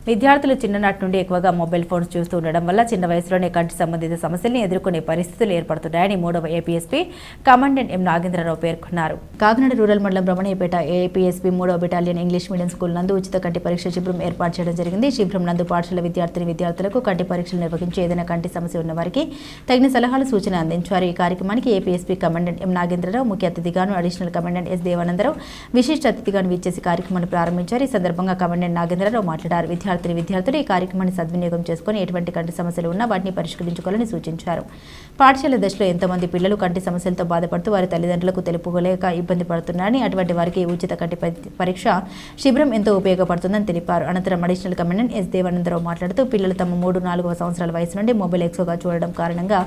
విద్యార్థులు చిన్ననాటి నుండి ఎక్కువగా మొబైల్ ఫోన్స్ చూస్తూ ఉండడం వల్ల చిన్న వయసులోనే కంటి సంబంధిత సమస్యల్ని ఎదుర్కొనే పరిస్థితులు ఏర్పడుతున్నాయని 3వ ఏపీఎస్పీ కమాండెంట్ ఎం నాగేంద్రరావు పేర్కొన్నారు. కాకినాడ రూరల్ మండలం రమణయ్యపేట ఏపీఎస్పీ 3వ బెటాలియన్ ఇంగ్లీష్ మీడియం స్కూల్ నందు ఉచిత కంటి పరీక్ష శిబిరం ఏర్పాటు చేయడం జరిగింది. శిబిరం నందు పాఠశాల విద్యార్థులకు కంటి పరీక్షలు నిర్వహించి ఏదైనా కంటి సమస్య ఉన్న వారికి తగిన సలహాలు సూచన అందించారు. ఈ కార్యక్రమానికి ఏపీఎస్పీ కమాండెంట్ ఎం నాగేంద్రరావు ముఖ్య అతిథిగాను, అడిషనల్ కమాండెంట్ ఎస్ దేవానందరావు విశిష్ట అతిథిగాను విచ్చేసి కార్యక్రమాన్ని ప్రారంభించారు. ఈ సందర్భంగా కమాండెంట్ నాగేంద్రరావు మాట్లాడారు. విద్యార్థులు ఈ కార్యక్రమాన్ని సద్వినియోగం చేసుకుని ఎటువంటి కంటి సమస్యలు ఉన్నా వాటిని పరిష్కరించుకోవాలని సూచించారు. పాఠశాల దశలో ఎంతోమంది పిల్లలు కంటి సమస్యలతో బాధపడుతూ వారి తల్లిదండ్రులకు తెలుపుకోలేక ఇబ్బంది పడుతున్నారని, అటువంటి వారికి ఉచిత కంటి పరీక్ష శిబిరం ఎంతో ఉపయోగపడుతుందని తెలిపారు. అనంతరం అడిషనల్ కమాండెంట్ ఎస్ దేవానందరావు మాట్లాడుతూ పిల్లలు తమ 3-4 సంవత్సరాల వయసు నుండి మొబైల్ ఎక్కువగా చూడడం కారణంగా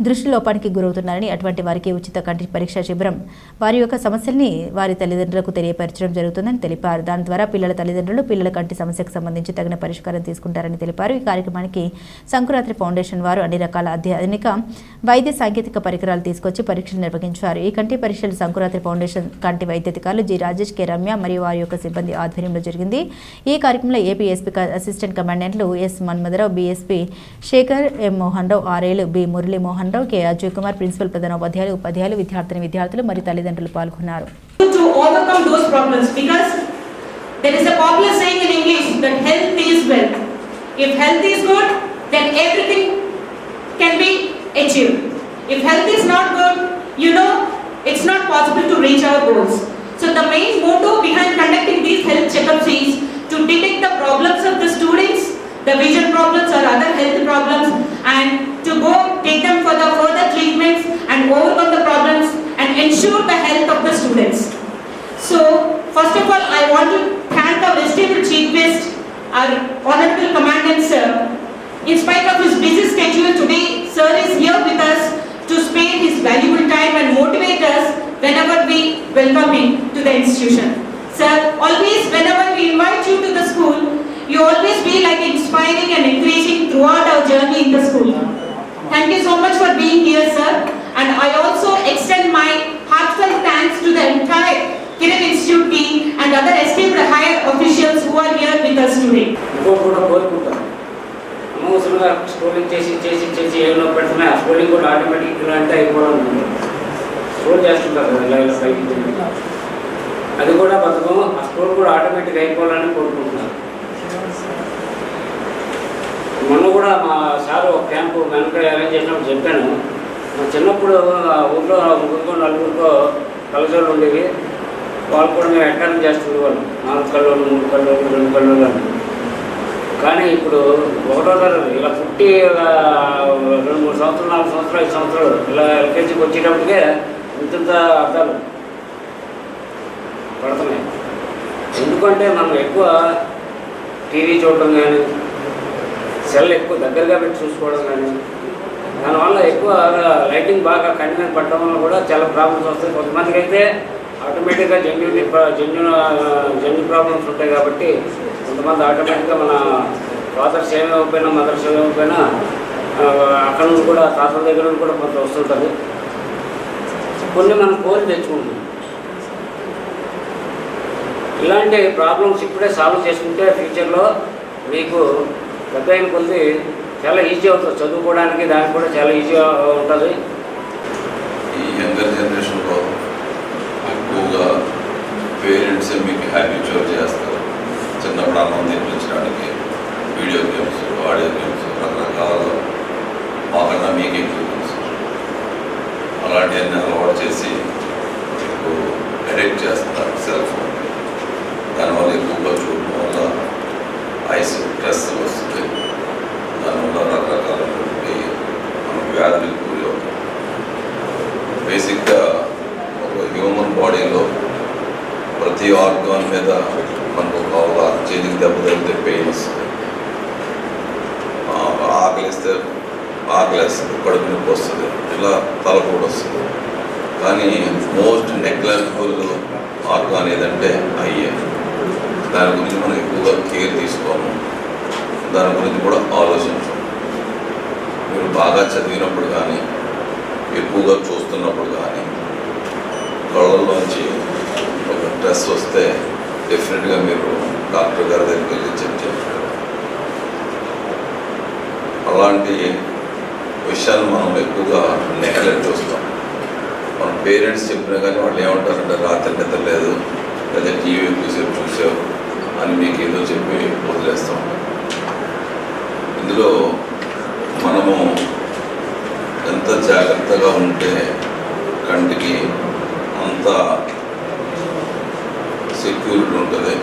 దృష్టి లోపానికి గురవుతున్నారని, అటువంటి వారికి ఉచిత కంటి పరీక్ష శిబిరం వారి యొక్క సమస్యల్ని వారి తల్లిదండ్రులకు తెలియపరచడం జరుగుతుందని తెలిపారు. దాని ద్వారా పిల్లల తల్లిదండ్రులు పిల్లల కంటి సమస్యకు సంబంధించి తగిన పరిష్కారం తీసుకుంటారని తెలిపారు. ఈ కార్యక్రమానికి సంకురాత్రి ఫౌండేషన్ వారు అన్ని రకాల అత్యాధునిక వైద్య సాంకేతిక పరికరాలు తీసుకొచ్చి పరీక్షలు నిర్వహించారు. ఈ కంటి పరీక్షలు సంకురాత్రి ఫౌండేషన్ కంటి వైద్యాధికారులు జి రాజేష్, కె రమ్య మరియు వారి యొక్క సిబ్బంది ఆధ్వర్యంలో జరిగింది. ఈ కార్యక్రమంలో ఏపీఎస్పీ అసిస్టెంట్ కమాండెంట్లు S Manmatharao, BSP Sekhar, M Mohan Rao, ఆర్ఏలు B Murali Mohan Rao, K Ajay Kumar, principal ప్రధానోపాధ్యాయులు, ఉపాధ్యాయులు, విద్యార్థులు మరియు తల్లిదండ్రులు పాల్గొన్నారు. There is a popular saying in English that health is wealth. If health is good, then everything can be achieved. If health is not good, it's not possible to reach our goals. So the main motto behind conducting these health checkups is to detect the problems of the students, the vision problems or other health problems, and to go take them for the further treatments and overcome the problems and ensure the health of the students. So first of all, I want to thank our esteemed Chief Guest, our Honorable Commandant Sir. In spite of his busy schedule today, Sir is here with us to spare his valuable time and motivate us whenever we welcome him to the institution. Sir, always whenever we invite you to the school, you always be like inspiring and encouraging throughout our journey in the school. Thank you so much for being here, sir. And I also extend my heartfelt thanks to the entire Kiran Institute team and other esteemed higher officials who are here with us today. అనవసరంగా scrolling చేసి ఏమైనా పెడుతున్నా ఆ scrolling కూడా automatic ఇలా అంటే అయిపోవడం ఉంది. స్క్రోల్ చేస్తుంటారు కదా ఇలా పైకి, అది కూడా బతుకం. ఆ స్క్రోల్ కూడా ఆటోమేటిక్ అయిపోవాలని కోరుకుంటున్నారు. మొన్న కూడా మా సార్ ఒక క్యాంపు వెనక అరేంజ్ చేసినప్పుడు చెప్పాను. మా చిన్నప్పుడు ఊళ్ళో 3-4 కళాశాలలు ఉండేవి. వాళ్ళు కూడా మేము ఎంకరేజ్ చేస్తుంది వాళ్ళు 4 కళ్ళోళ్ళు, 3 కళ్ళోళ్ళు, 2 కళ్ళోళ్ళు అని. కానీ ఇప్పుడు 1వ తరగతి ఇలా పుట్టి 2-3 సంవత్సరాలు, 4 సంవత్సరాలు, 5 సంవత్సరాలు ఇలా ఎల్కేజీకి వచ్చేటప్పటికే ఇంత అర్థాలు పడుతున్నాయి. ఎందుకంటే మనం ఎక్కువ టీవీ చూడటం కానీ, సెల్ ఎక్కువ దగ్గరగా పెట్టి చూసుకోవడం కానీ, దానివల్ల ఎక్కువ లైటింగ్ బాగా కంటి మీద పడటం వల్ల కూడా చాలా ప్రాబ్లమ్స్ వస్తాయి. కొంతమందికి అయితే ఆటోమేటిక్గా జన్యు ప్రాబ్లమ్స్ ఉంటాయి. కాబట్టి కొంతమంది ఆటోమేటిక్గా మన ఫాదర్స్ ఏమైపోయినా, మదర్స్ ఏమైపోయినా అక్కడ నుంచి కూడా తాతల దగ్గర నుంచి కూడా కొంత వస్తుంటుంది. కొన్ని మనం కోరి తెచ్చుకుంటాం. ఇలాంటి ప్రాబ్లమ్స్ ఇప్పుడే సాల్వ్ చేసుకుంటే ఫ్యూచర్లో మీకు పెద్ద అయిన కొద్ది చాలా ఈజీ అవుతుంది చదువుకోవడానికి. దానికి కూడా చాలా ఈజీగా ఉంటుంది. ఈ యంగర్ జనరేషన్లో ఎక్కువగా పేరెంట్స్ మీకు హ్యాబిచువల్ చేస్తారు. చిన్నప్పుడు అన్నం తినిపించడానికి వీడియో గేమ్స్, ఆడియో గేమ్స్ రకరకాల మాకన్నా మీకు ఎక్కువ తెలుసు. అలాంటివన్నీ అలవాటు చేసి ఎక్కువ అడిక్ట్ చేస్తారు సెల్ ఫోన్. దానివల్ల ఎక్కువగా చూడటం వల్ల ఐస్ స్ట్రెస్ వస్తుంది. దానివల్ల రకరకాలైనటువంటి మనకు వ్యాధులకు గురి అవుతాం. బేసిక్గా ఒక హ్యూమన్ బాడీలో ప్రతి ఆర్గాన్ మీద మనకు ఒక చేతికి దెబ్బ తగిలితే పెయిన్ వస్తుంది, ఆకలిస్తే ఆకలేస్తుంది, కడుపు నొప్పి వస్తుంది, ఇలా తలపోటు వస్తుంది. కానీ మోస్ట్ నెగ్లెక్టబుల్ ఆర్గాన్ ఏదంటే అయ్యే. దాని గురించి మనం ఎక్కువగా కేర్ తీసుకోము, దాని గురించి కూడా ఆలోచించం. మీరు బాగా చదివినప్పుడు కానీ, ఎక్కువగా చూస్తున్నప్పుడు కానీ కళ్ళల్లోంచి ఒక స్ట్రెస్ వస్తే డెఫినెట్గా మీరు డాక్టర్ గారి దగ్గరికి వెళ్ళి చెక్ చేస్తారు. అలాంటి విషయాలు మనం ఎక్కువగా నెగ్లెక్ట్ చూస్తాం. మన పేరెంట్స్ చెప్పినా కానీ వాళ్ళు ఏమంటారంటే రాత్రి నిద్ర లేదు లేదా టీవీ ఎక్కువసేపు చూసావు అని మీకు ఏదో చెప్పి వదిలేస్తాం. ఇందులో మనము ఎంత జాగ్రత్తగా ఉంటే కంటికి అంత సెక్యూరిటీ ఉంటుంది.